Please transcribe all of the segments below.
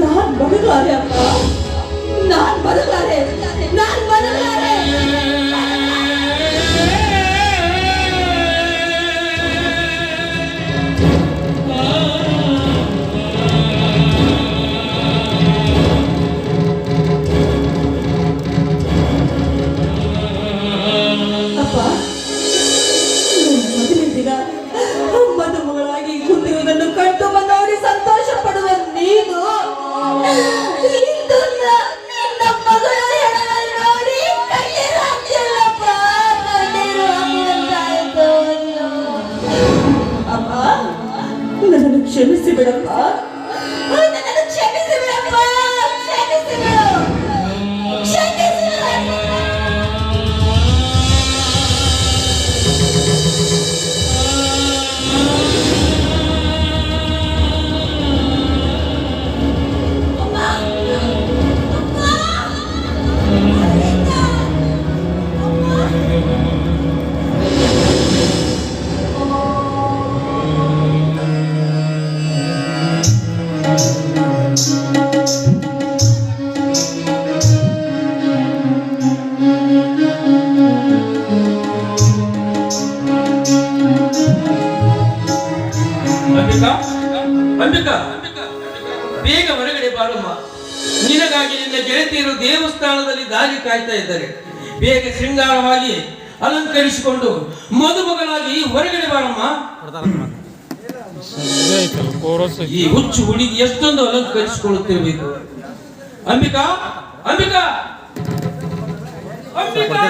ನಾನ್ ಬದುಕಲಾರೆ ಅಪ್ಪ, ನಾನ್ ಬದುಕಲಾರೆ. ಮದುಮಗಳಾಗಿ ಕುಂದಿರುವುದನ್ನು ಕಂಡು ಬಂದವರಿಗೆ ಸಂತೋಷ ಪಡುವ ನೀನು ನಿನ್ನ ಮಗಳ ಹೆಣವನ್ನು ನೋಡಿ ಕಣ್ಣೀರು ಹಾಕ್ತಿಲ್ಲಪ್ಪ, ಕಣ್ಣೀರು ಹಾಕಿದಂತಾಯ್ತು. ಅಮ್ಮ, ನನ್ನನ್ನು ಕ್ಷಮಿಸಿ ಬಿಡಪ್ಪ, ನನ್ನನ್ನು ಕ್ಷಮಿಸಿ ಬಿಡಪ್ಪ, ಕ್ಷಮಿಸಿ ಬಿಡು, ಕ್ಷಮಿಸಿ ಬಿಡು. ಬೇಗ ಹೊರಗಡೆ ಬಾಳಮ್ಮ, ನಿನಗಾಗಿ ನಿನ್ನ ಗೆಳತಿಯರು ದೇವಸ್ಥಾನದಲ್ಲಿ ದಾರಿ ಕಾಯ್ತಾ ಇದ್ದಾರೆ. ಬೇಗ ಶೃಂಗಾರವಾಗಿ ಅಲಂಕರಿಸಿಕೊಂಡು ಮದುಮಗಳಾಗಿ ಹೊರಗಡೆ ಬಾಳಮ್ಮ. ಈ ಹುಚ್ಚು ಹುಡುಗಿ ಎಷ್ಟೊಂದು ಅಲಂಕರಿಸಿಕೊಳ್ಳುತ್ತಿರಬೇಕು. ಅಂಬಿಕಾ, ಅಂಬಿಕಾ, ಅಂಬಿಕಾ!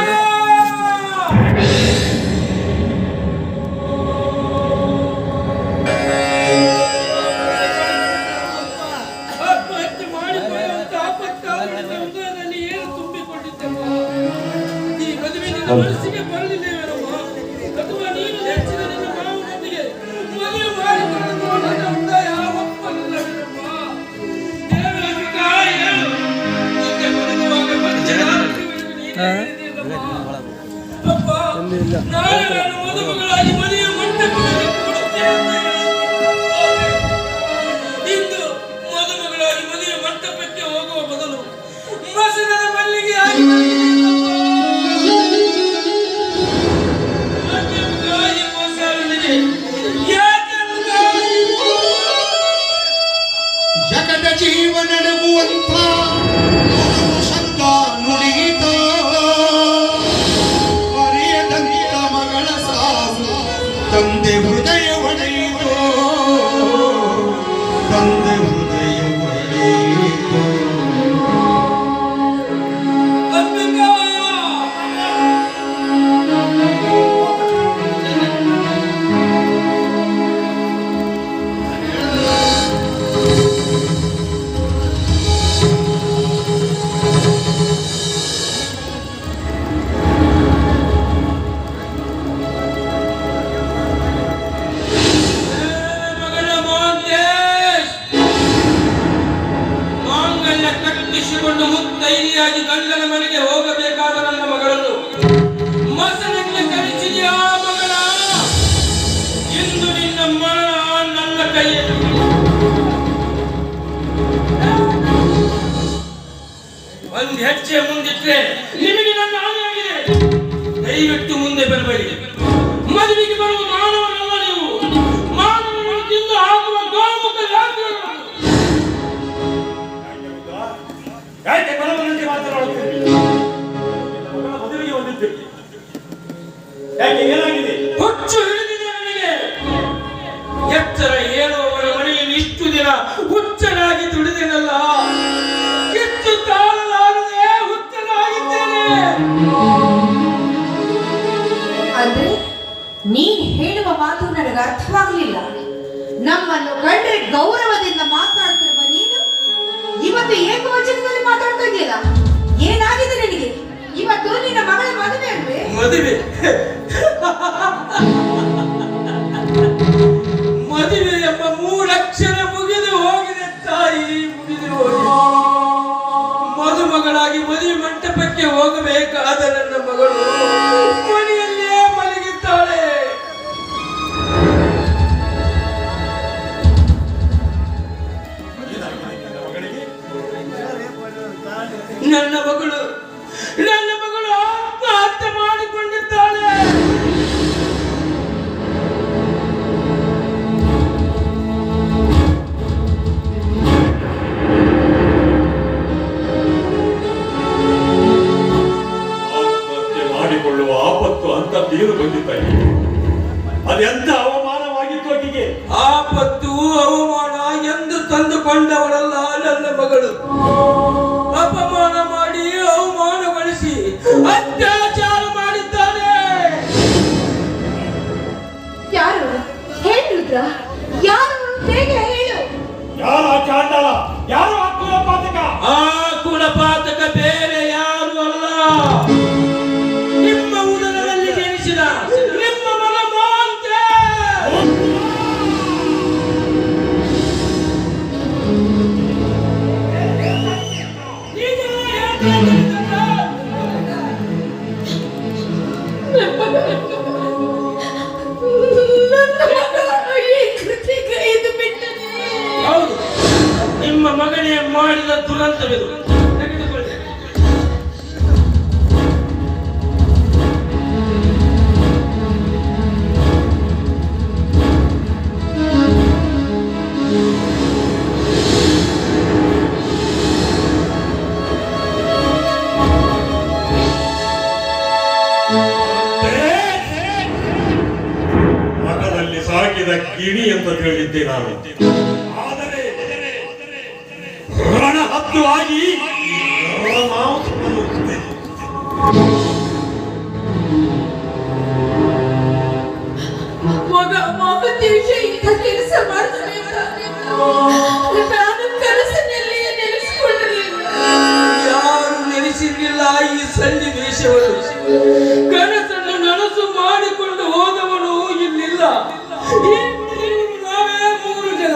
ಮನಸ್ಸಿಗೆ ಬರಲಿಲ್ಲವೇನಮ್ಮ? ಅಥವಾ ನೀನು ನೆಚ್ಚಿನ ನಿನ್ನ ಮಾವನೊಂದಿಗೆ ಮದುವೆ ಮಾಡಿಕೊಳ್ಳುವುದರಿಂದ ಯಾವ ಒಪ್ಪಲಿಲ್ಲವೇನಮ್ಮ? ಅಪ್ಪ, ನಾಳೆ ನಾನು ಮದುಮಗಳಾಗಿ ಮದುವೆ ಮಂಟಪದಲ್ಲಿ ಕೊಡುತ್ತೇನೆ ಅಂತ ಹೇಳಿದ್ದೆ. ಇಂದು ಮದುಮಗಳಾಗಿ ಮದುವೆ ಮಂಟಪಕ್ಕೆ ಹೋಗುವ ಬದಲು ಮಸಣದ ಮಲ್ಲಿಗೆ ಆಗಿ ಜಗದ ಜೀವ ನಡುಗುವಂತ ಶಬ್ದ ನುಡಿಯಿತ ಅರಿಯದಂತ ಮಗಳ ಸಾವು ತಂದೆ ಹೃದಯ ಒಡೆಯಿತು, ತಂದೆ ಹೃದಯ ಒಡೆಯಿತು. ಕಟ್ಟಿಸಿಕೊಂಡು ಮುತ್ತೈದೆಯಾಗಿ ಗಂಡನ ಮನೆಗೆ ಹೋಗಬೇಕಾದ ನನ್ನ ಮಗಳನ್ನು ಮಸಣಕ್ಕೆ ಕರೆಸಿದೆಯಾ ಮಗಳ? ಇಂದು ನಿನ್ನ ಮರಣ ನನ್ನ ಕೈಯಲ್ಲಿ. ಒಂದು ಹೆಜ್ಜೆ ಮುಂದಿಟ್ರೆ ನಿಮಗೆ ನನ್ನ ಹಾನಿಯಾಗಿದೆ. ದಯವಿಟ್ಟು ಮುಂದೆ ಬರಬೇಡಿ. ಮದುವೆಗೆ ಬರುವ ಮಾನವನಲ್ಲ ನೀವು, ಮಾನವನನ್ನು ತಿಂದು ಹಾಕುವ ಗೋಮುಖ ಯಾತ್ರೆಗಳು. ಯಾಕೆ ಬಲವಂತೆ ಮಾತನಾಡುತ್ತೀರಿ? ಮದುವೆಗೆ ಬಂದಿದ್ದೀರಿ, ಯಾಕೆ ಏನಾಗಿದೆ? ಹುಚ್ಚು ಹಿಡಿದಿದೆ ನನಗೆ. ಎತ್ತರ ಹೇಳುವವರ ಮನೆಯಲ್ಲಿ ಇಷ್ಟು ದಿನ ಹುಚ್ಚನಾಗಿ ದುಡಿದೆನಲ್ಲ, ಕಿತ್ತು ತಾಳಲಾರದೆ ಹುಚ್ಚನಾಗಿದ್ದೇನೆ. ಅಂದ್ರೆ ನೀನ್ ಹೇಳುವ ಮಾತು ನನಗೆ ಅರ್ಥವಾಗಲಿಲ್ಲ. ನಮ್ಮನ್ನು ಕಂಡ್ರೆ ಗೌರವದಿಂದ ಮಾತನಾಡ್ತಿರುವ ನೀನು ಇವತ್ತು ಏಕವಚನದಲ್ಲಿ ಮಾತಾಡ್ತಾ ಇದೆಯಲ್ಲ, ಏನಾಗಿದೆ ನಿನಗೆ? ಇವತ್ತು ನಿನ್ನ ಮಗಳ ಮದುವೆ ಅಲ್ವೇ? ಮದುವೆ ಮದುವೆ ಎಂಬ ಮೂರಕ್ಷರ ಮುಗಿದು ಹೋಗಿದೆ ತಾಯಿ, ಮುಗಿದು ಹೋಗಿದೆ. ಮದುಮಗಳಾಗಿ ಮದುವೆ ಮಂಟಪಕ್ಕೆ ಹೋಗಬೇಕಾದ ನನ್ನ ಮಗಳು ಮನೆಯಲ್ಲೇ ಮಲಗಿದ್ದಾಳೆ. ಅಂತದ್ದೇನು ಬಂದಿತ್ತ ಅದೆಂತ ಅವಮಾನವಾಗಿತ್ತು ಆಕೆಗೆ. ಆಪತ್ತು ಅವಮಾನ ಎಂದು ತಂದುಕೊಂಡವಳಲ್ಲ ನನ್ನ ಮಗಳು. ಅಪಮಾನ ಮಾಡಿ ಅವಮಾನಗೊಳಿಸಿ ಅತ್ಯಾಚಾರ ಮಾಡಿದ್ದಾನೆ. ಯಾರು ಹೇಳುದ್ರ? ಯಾರು ಬೇಗ ಹೇಳು. ಯಾರು ಆ ಚಾಂಡಾಲ? ಯಾರು ಆ ಕುಲಪಾತಕ? ಆ ಕುಲಪಾತಕ ಬೇರೆ ಯಾರು ಅಲ್ಲ, ನಿಮ್ಮ ಉದರದಲ್ಲಿ ಜನಿಸಿದ ನಿಮ್ಮ ಮಗ ಮಾಂತೆ. ಹೌದು, ನಿಮ್ಮ ಮಗನೇ ಮಾಡಿದ ದುರಂತವಿದು. ತೆಗೆದುಕೊಳ್ಳಿ. ಮಠದಲ್ಲಿ ಸಾಕಿದ ಗಿಣಿ ಅಂತ ತಿಳಿದಿದ್ದೆ ನಾನು. ಆದರೆ ರಣ ಹತ್ತು ಆಗಿ ಮಾಂಸವನ್ನು ತಿಂದೆ. ಮಗ ಮಾವದೇಶ ಇಂಥ ಕೆಲಸ ಮಾಡ್ತಾನೆ ನಾನು ಕನಸಿನಲ್ಲಿ ನೆನೆಸಿಕೊಳ್ಳಲಿಲ್ಲ. ಯಾರು ನೆನೆಸಿರ್ಲಿಲ್ಲ ಈ ಸನ್ನಿವೇಶವನ್ನು. ಕನಸನ್ನು ನನಸು ಮಾಡಿಕೊಂಡು ಹೋದವನು ಇಲ್ಲಿಲ್ಲ. ಈ ಮನೆಯಲ್ಲಿ ನಾವೇ 3 ಜನ.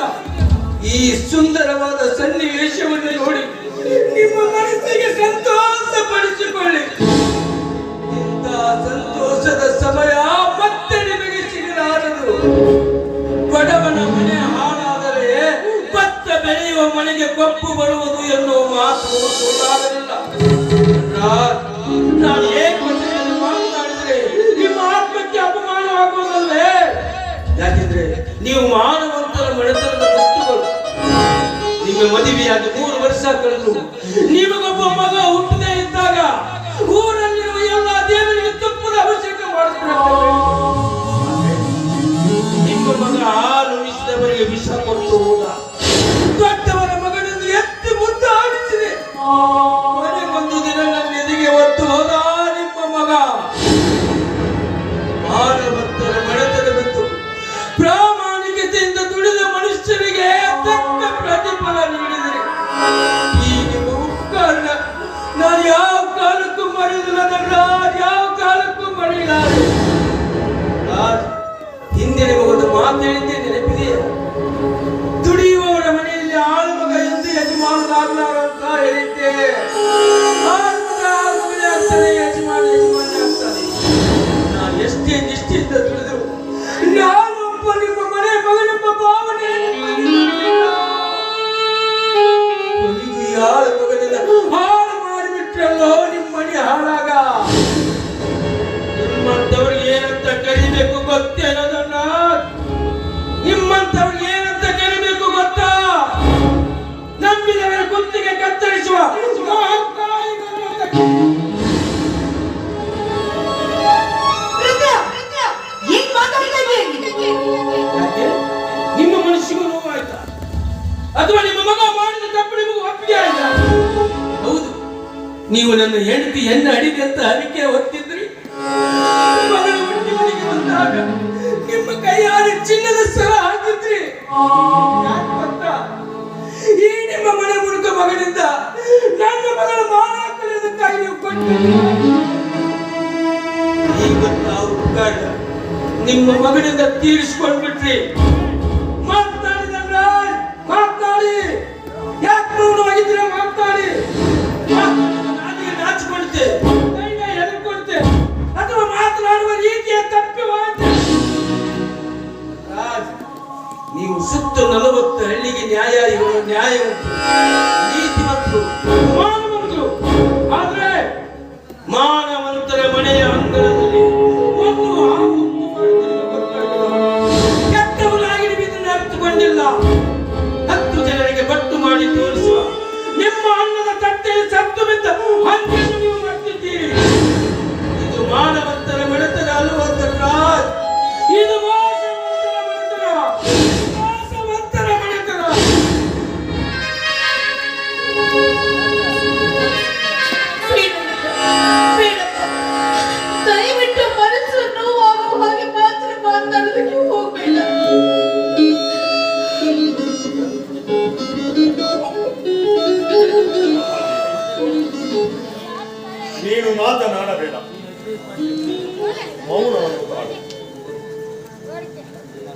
ಈ ಸುಂದರವಾದ ಸನ್ನಿವೇಶವನ್ನು ನೋಡಿ ನಿಮ್ಮ ಮನಸ್ಸಿಗೆ ಸಂತೋಷ ಪಡಿಸಿಕೊಳ್ಳಿ. ಇಂಥ ಸಂತೋಷದ ಸಮಯ ಮತ್ತೆ ನಿಮಗೆ ಸಿಗಲಾರದು. ಬಡವನ ಮನೆ ಹಾಳಾದರೆ ಭತ್ತ ಬೆಳೆಯುವ ಮನೆಗೆ ಕಪ್ಪು ಬರುವುದು ಎನ್ನುವ ಮಾತು ಸುಳ್ಳಾಗಲಿಲ್ಲ. ನಾನು ಏಕವಚನದಲ್ಲಿ ಮಾತನಾಡಿದರೆ ನಿಮ್ಮ ಆತ್ಮಕ್ಕೆ ಅಪಮಾನವಾಗುವುದಲ್ವೇ? ಯಾಕೆಂದ್ರೆ ನೀವು ಮಾನವಂತರ ಮನೆತನದ ವಸ್ತುಗಳು. ನಿಮ್ಮ ಮದುವೆಯಾಗಿ 3 ವರ್ಷ ಕಳೆದು ನಿಮಗೊಬ್ಬ ಮಗ ಹುಟ್ಟದೇ ಇದ್ದಾಗ ಊರಲ್ಲಿರುವ ಎಲ್ಲ ದೇವರಿಗೆ ತುಪ್ಪದ ಅಭಿಷೇಕ ಮಾಡಿಸ್ಬಿಡುತ್ತೇವೆ. ನಿಮ್ಮ ಮಗ ಹಾಲು ಉಣಿಸಿದವರಿಗೆ ವಿಷ ಕೊಟ್ಟು ಹೋದ. ದೊಡ್ಡವರ ಮಗನನ್ನು ಎತ್ತಿ ಮುದ್ದು ಆಡಿಸಿದೆ. ಕೊನೆಗೊಂದು ದಿನ ನನ್ನ ಎದೆಗೆ ಒತ್ತು ಹೋದ ನಿಮ್ಮ ಮಗ. ಮಾನವಂತರ ಮನೆತನ ಬಿತ್ತು ಪ್ರಾಮಾಣಿಕತೆಯಿಂದ ದುಡಿದ ಮನುಷ್ಯರಿಗೆ ತಕ್ಕ ಪ್ರತಿಫಲ ನೀಡಿದರೆ ಈ ನಿಮ್ಮ ಉಪಕಾರ ನಾನು ಯಾವ ಕಾಲಕ್ಕೂ ಮರೆಯುವುದಿಲ್ಲ. ಯಾವ ಕಾಲಕ್ಕೂ ಮರೆಯಲಾರೆ. ಹಿಂದೆ ನಿಮಗೊಂದು ಮಾತು ಹೇಳಿದ್ದೆ, ನೆನಪಿದೆಯಾ? ದುಡಿಯುವವರ ಮನೆಯಲ್ಲಿ ಆಳುಮಗ ಎಂದು ಯಜಮಾನರಾಗಲಾರ ಅಂತ ಹೇಳಿದ್ದೆ. ಆಳುಮಗ ಆಳುಮನೆ ಆಗ್ತಾನೆ, ಯಜಮಾನ ಆಗ್ತಾನೆ. ನಾನು ಎಷ್ಟೇ ನಿಷ್ಠೆಯಿಂದ ದುಡಿದು ನಾನೊಬ್ಬ ನಿಮ್ಮ ಮನೆ ಮಗನೆಂಬ ಭಾವನೆ ಆಳು ಮಗನೆಲ್ಲ ಹಾಳು ಮಾಡಿಬಿಟ್ರಲ್ಲೋ ನಿಮ್ಮ ಮನೆ ಹಾಳಾಗ. ನಿಮ್ಮಂತವ್ರಿಗೆ ಏನಂತ ಕರಿಬೇಕು ಗೊತ್ತೇನೋದನ್ನ? ನಿಮ್ಮಂತವ್ರಿಗೆ ಏನಂತ ಕರಿಬೇಕು ಗೊತ್ತಾ? ನಂಬಿದವರ ಕುತ್ತಿಗೆ ಕತ್ತರಿಸುವ ಯಾಕೆ? ನಿಮ್ಮ ಮನಸ್ಸಿಗೂ ನೋವಾಯ್ತಾ? ಅಥವಾ ನಿಮ್ಮ ಮಗ ಮಾಡಿದ ತಪ್ಪು ನಿಮಗೂ ಒಪ್ಪಿಗೆ ಆಯ್ತಾ? ಹೌದು, ನೀವು ನನ್ನ ಹೆಂಡತಿ ಎನ್ನ ಅಡಿಗೆ ಅಂತ ಹರಿಕೆ ಹೊತ್ತಿದ್ರಿ. ಮಗಳ ಹುಟ್ಟಿ ಮನೆಗೆ ಬಂದಾಗ ನಿಮ್ಮ ಕೈಯಾರೆ ಚಿನ್ನದ ಸರ ಹಾಕಿದ್ರಿ. ಯಾಕೆ ಗೊತ್ತಾ? ಈ ನಿಮ್ಮ ಮನೆ ಮುಳುಕ ಮಗನಿಂದ ನನ್ನ ಮಗಳ ಮಾನ ಕಳೆಯೋದಕ್ಕಾಗಿ ನೀವು ಕೊಟ್ಟಿದ್ದೀರಿ. ಈಗ ನಾವು ಉಪಕಾರ ನಿಮ್ಮ ಮಗನಿಂದ ತೀರಿಸಿಕೊಂಡ್ಬಿಟ್ರಿ. ಮಾತಾಡಿ. ಯಾಕೆ ಮೌನವಾಗಿದ್ರೆ ಮಾತಾಡಿ. ನಾನೇ ನಾಚಿಕೊಳ್ತೆ, ಎದುರ್ಕೊಳ್ತೆ, ಅಥವಾ ಮಾತನಾಡುವ ರೀತಿಯ ತಪ್ಪಿವಾಯ್ತು. ನೀವು ಸುತ್ತ 40 ಹಳ್ಳಿಗೆ ನ್ಯಾಯವಂತರು, ನೀತಿವಂತರು, ಮಾನವಂತರು. ಆದ್ರೆ ಮಾನವಂತರ ಮನೆಯ ಅಂಗಳದಲ್ಲಿ ಒಂದು ಕೆಟ್ಟವನಾಗಿ ನೀವು ಇದನ್ನು ಅರ್ಥಕೊಂಡಿಲ್ಲ. 10 ಜನರಿಗೆ ಬಟ್ಟು ಮಾಡಿ ತೋರಿಸುವ ನಿಮ್ಮ ಅನ್ನದ ತಟ್ಟೆಯಲ್ಲಿ ಸತ್ತು ಬಿದ್ದ ಹಂಗೆಯನ್ನು ನೀವು ಮಾಡ್ತಿದ್ದೀರಿ. ಇದು ಮಾನವಂತರ ಮೆಡತನ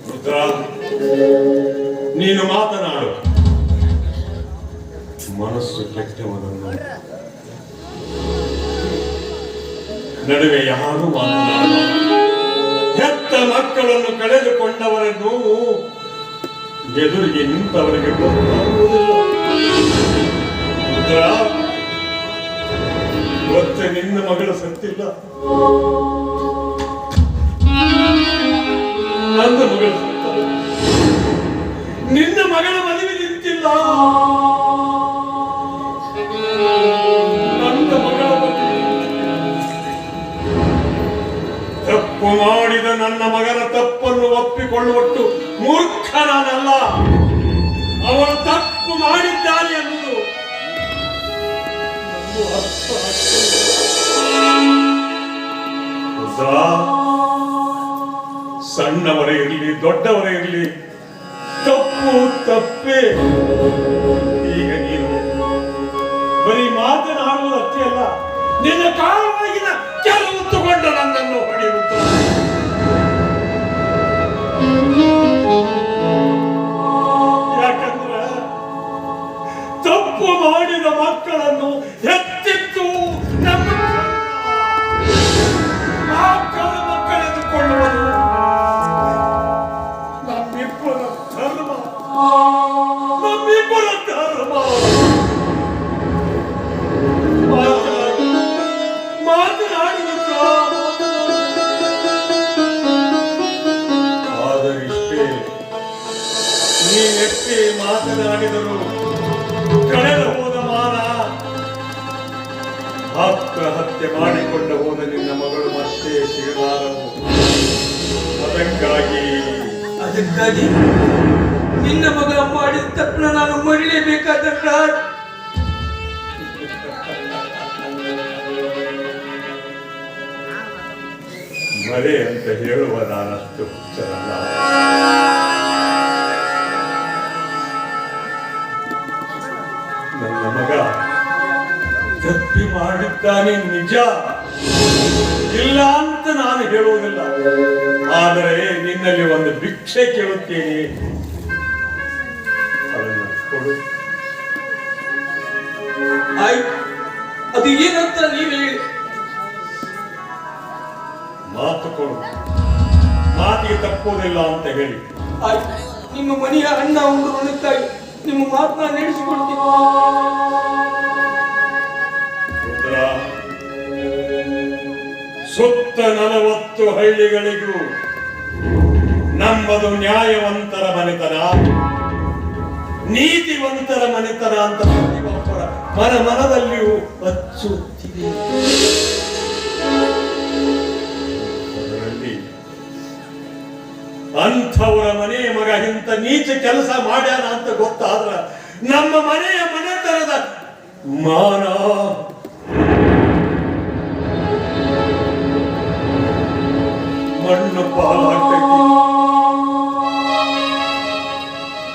ರುದ್ರ, ನೀನು ಮಾತನಾಡು. ಮನಸ್ಸು ಕೆಟ್ಟವನನ್ನು ನಡುವೆ ಯಾರು ಮಾತನಾಡ. ಹೆತ್ತ ಮಕ್ಕಳನ್ನು ಕಳೆದುಕೊಂಡವರನ್ನು ಎದುರಿಗೆ ನಿಂತವರಿಗೆ ಗೊತ್ತಾಗುವುದಿಲ್ಲ. ರುದ್ರ, ಇವತ್ತು ನಿನ್ನ ಮಗಳು ಸತ್ತಿಲ್ಲ, ನನ್ನ ಮಗಳು ಸತ್ತಲ್ಲ. ನಿನ್ನ ಮಗಳ ಮದುವೆ ನಿಂತಿಲ್ಲ, ನನ್ನ ಮಗಳ ಮದುವೆ. ತಪ್ಪು ಮಾಡಿದ ನನ್ನ ಮಗನ ತಪ್ಪನ್ನು ಒಪ್ಪಿಕೊಳ್ಳುವಟ್ಟು ಮೂರ್ಖ ನಾನಲ್ಲ. ಅವಳು ತಪ್ಪು ಮಾಡಿದ್ದಾನೆ ಅನ್ನುವುದು ನನಗೂ ಅರ್ಥ ಆಗ್ತದೆ. ಸಣ್ಣವರೇ ಇರಲಿ ದೊಡ್ಡವರೇ ಇರಲಿ, ತಪ್ಪು ತಪ್ಪೇ. ಈಗ ನೀನು ಬರೀ ಮಾತನಾಡುವುದಷ್ಟೇ ಅಲ್ಲ, ನಿನ್ನ ಕಾಲವಾಗಿನ ಕೆಲವು ತಗೊಂಡು ನನ್ನನ್ನು ಹೊಡೆಯುತ್ತಾರೆ. ಯಾಕಂದ್ರೆ ತಪ್ಪು ಮಾಡಿದ ಮಕ್ಕಳನ್ನು ಎತ್ತಿತ್ತು ನಮ್ಮ ಮಕ್ಕಳೆಂದುಕೊಳ್ಳುವುದು ನಮ್ಮಿಬ್ಬರ ಧರ್ಮ, ನಮ್ಮಿಬ್ಬರ ಧರ್ಮ. ಆದರಿಷ್ಟೇ ನೀನೆಷ್ಟೇ ಮಾತನಾಡಿದರು ಕಳೆದ ಹೋದ ಮಾನ, ಆತ್ಮಹತ್ಯೆ ಮಾಡಿಕೊಂಡ ಹೋದ ನಿನ್ನ ಮಗಳು ಮತ್ತೆ ಸಿಗಲಾರವು. ಅದಕ್ಕಾಗಿ ನಿನ್ನ ಮಗ ಮಾಡಿದ ತಪ್ಪನ್ನ ನಾನು ಮರಿಲೇಬೇಕಾದ. ಮರೆ ಅಂತ ಹೇಳುವ ನಾನಷ್ಟು ಹುಚ್ಚರಲ್ಲ. ನನ್ನ ಮಗ ತಪ್ಪಿ ಮಾಡಿದ್ದಾನೆ ನಿಜ, ಇಲ್ಲ ಅಂತ ನಾನು ಹೇಳುವುದಿಲ್ಲ. ಆದರೆ ನಿನ್ನಲ್ಲಿ ಒಂದು ಭಿಕ್ಷೆ ಕೇಳುತ್ತೇನೆ, ಅದನ್ನು ಕೊಡು. ಆಯ್ತು, ಅದು ಏನಂತ ನೀವು ಹೇಳಿ. ಮಾತು ಕೊಡು, ಮಾತಿಗೆ ತಪ್ಪುವುದಿಲ್ಲ ಅಂತ ಹೇಳಿ. ಆಯ್ತು, ನಿಮ್ಮ ಮನೆಯ ಅಣ್ಣ ಒಂದು ಋಣಕ್ಕಾಗಿ ನಿಮ್ಮ ಮಾತನ್ನ ನಡೆಸಿಕೊಡ್ತೀನಿ. ಸುತ್ತ 40 ಹಳ್ಳಿಗಳಿಗೂ ನಮ್ಮದು ನ್ಯಾಯವಂತರ ಮನೆತನ, ನೀತಿವಂತರ ಮನೆತನ ಅಂತ ಪ್ರತಿಯೊಬ್ಬರ ಮನದಲ್ಲಿಯೂ ಅಚ್ಚುತ್ತಿದೆ. ಅದರಲ್ಲಿ ಅಂಥವರ ಮನೆಯ ಮಗ ಇಂಥ ನೀಚ ಕೆಲಸ ಮಾಡ್ಯಾನ ಅಂತ ಗೊತ್ತಾದ್ರ ನಮ್ಮ ಮನೆಯ ಮನೆತನದ ಮಾನ ಮಣ್ಣು ಪಾಲಾಗ್ತೈತಿ.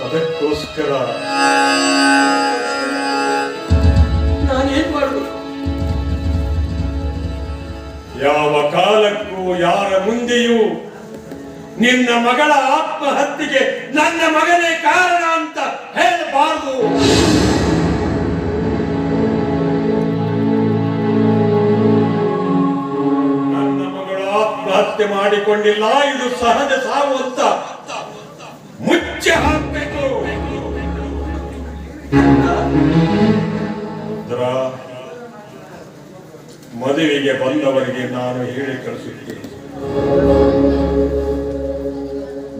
ಅದಕ್ಕೋಸ್ಕರ ನಾನೇನ್ ಮಾಡುದು? ಯಾವ ಕಾಲಕ್ಕೂ ಯಾರ ಮುಂದೆಯೂ ನಿನ್ನ ಮಗಳ ಆತ್ಮಹತ್ಯೆಗೆ ನನ್ನ ಮಗನೇ ಕಾರಣ ಅಂತ ಹೇಳಬಾರದು. ನನ್ನ ಮಗಳು ಆತ್ಮಹತ್ಯೆ ಮಾಡಿಕೊಂಡಿಲ್ಲ, ಇದು ಸಹಜ ಸಾವು ಅಂತ ಮುಚ್ಚಿ ಹಾಕಬೇಕು. ಮದುವೆಗೆ ಬಂದವರಿಗೆ ನಾನು ಹೇಳಿ ಕಳಿಸುತ್ತೇನೆ,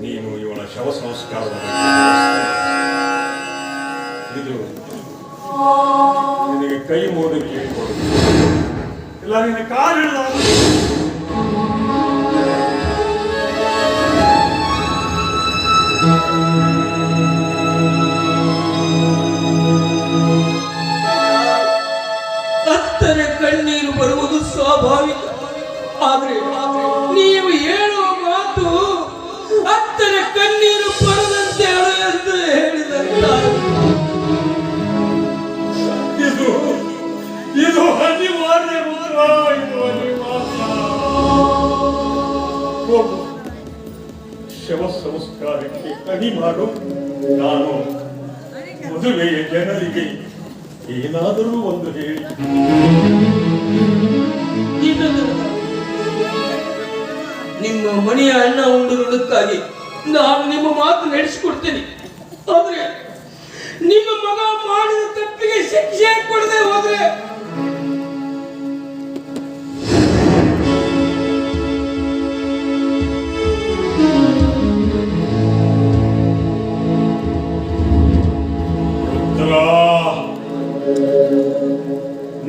ನೀನು ಇವಳ ಶವ ಸಂಸ್ಕಾರದ ಇದು ನಿನಗೆ ಕೈ ಮುಗಿದು ಕೇಳಿಕೊಡು, ಇಲ್ಲ ನಿನ್ನ ಕಾಲು ಹಿಡಿದ ಅತ್ತರೆ ಕಣ್ಣೀರು ಬರುವುದು ಸ್ವಾಭಾವಿಕ. ಆದ್ರೆ ನೀವು ಹೇಳುವ ಮಾತು ಅತ್ತರೆ ಕಣ್ಣೀರು ಬರದಂತೆ ಅಳು ಎಂದು ಹೇಳಿದಂತ. ಇದು ಅನಿವಾರ್ಯ. ಹೋಗು, ಶವ ಸಂಸ್ಕಾರಕ್ಕೆ ಅಣಿ ಮಾಡು. ನಾನು ಮದುವೆಯ ಜನರಿಗೆ ಏನಾದರೂ ಒಂದು ಹೇಳಿ. ನಿಮ್ಮ ಮನೆಯ ಅನ್ನ ಉಂಡಿರುವುದಕ್ಕಾಗಿ ನಾನು ನಿಮ್ಮ ಮಾತು ನಡೆಸಿಕೊಡ್ತೇನೆ. ಆದ್ರೆ ನಿಮ್ಮ ಮಗ ಮಾಡಿದ ತಪ್ಪಿಗೆ ಶಿಕ್ಷೆ ಕೊಡದೆ ಹೋದ್ರೆ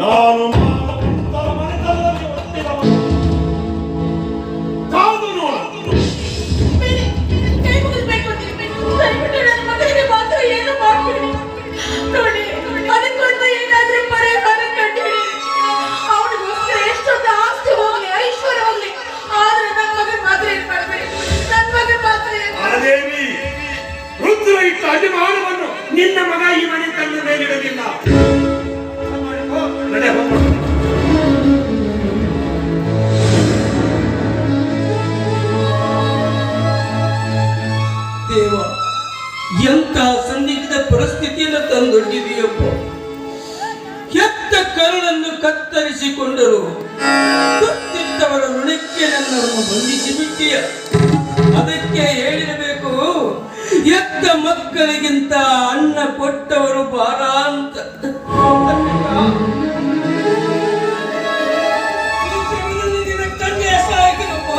ನಾನು ಮನೆತನದಲ್ಲಿ ಹುಟ್ಟಿದವನು. ಕಾದು ನೋಡು. ಬೇಡಿ, ಕೈ ಮುಗಿದ್ಬೇಕು ಅಂತೀನಿ. ದಯವಿಟ್ಟು ನನ್ನ ಮಗನಿಗೆ ಮಾತ್ರ ಏನು ಮಾಡ್ಬೇಡಿ. ನೋಡಿ, ಅದಕ್ಕೊಂದು ಏನಾದ್ರೂ ಪರಿಹಾರ ಕಂಡುಹಿಡಿ. ಅವನಿಗೋಸ್ಕರ ಎಷ್ಟೊಂದು ಆಸ್ತಿ ಹೋಗ್ಲಿ, ಐಶ್ವರ್ಯ ಹೋಗ್ಲಿ, ಆದ್ರೆ ನನ್ನ ಮಗನ ಮಾತ್ರ ಏನ್ ಮಾಡ್ಬೇಡಿ. ನನ್ನ ಮಗನ ಮಾತ್ರ ಏನ್ ದೇವಿ, ರುದ್ರ ಇಟ್ಟ ಅಭಿಮಾನವನ್ನು ನಿನ್ನ ಮಗ ಈ ಮನೆ ತನ್ನ ಮೇಲಿಡಲಿಲ್ಲ. ನಡೆ ಹೋಗ್ಬಿಡು. ದೇವ, ಎಂತ ಸಂದಿಗ್ಧ ಪರಿಸ್ಥಿತಿಯನ್ನು ತಂದೊಡ್ಡಿದೆಯಪ್ಪ. ಹೆತ್ತ ಕರುಳನ್ನು ಕತ್ತರಿಸಿಕೊಂಡರು, ಗೊತ್ತಿದ್ದವರ ಋಣಕ್ಕೆ ನನ್ನನ್ನು ಬಂಧಿಸಿ ಬಿಟ್ಟಿಯ. ಅದಕ್ಕೆ ಹೇಳಿರಬೇಕು, ಎತ್ತ ಮಕ್ಕಳಿಗಿಂತ ಅನ್ನ ಕೊಟ್ಟವರು ಭಾರ ಅಂತ. ಕಣ್ಣೆ ಸಾಕಿರಪ್ಪ.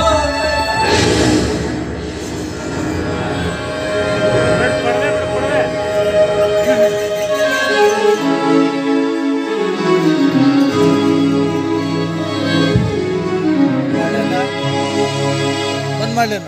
ಬಂದ್ ಮಾಡ್ಲಿ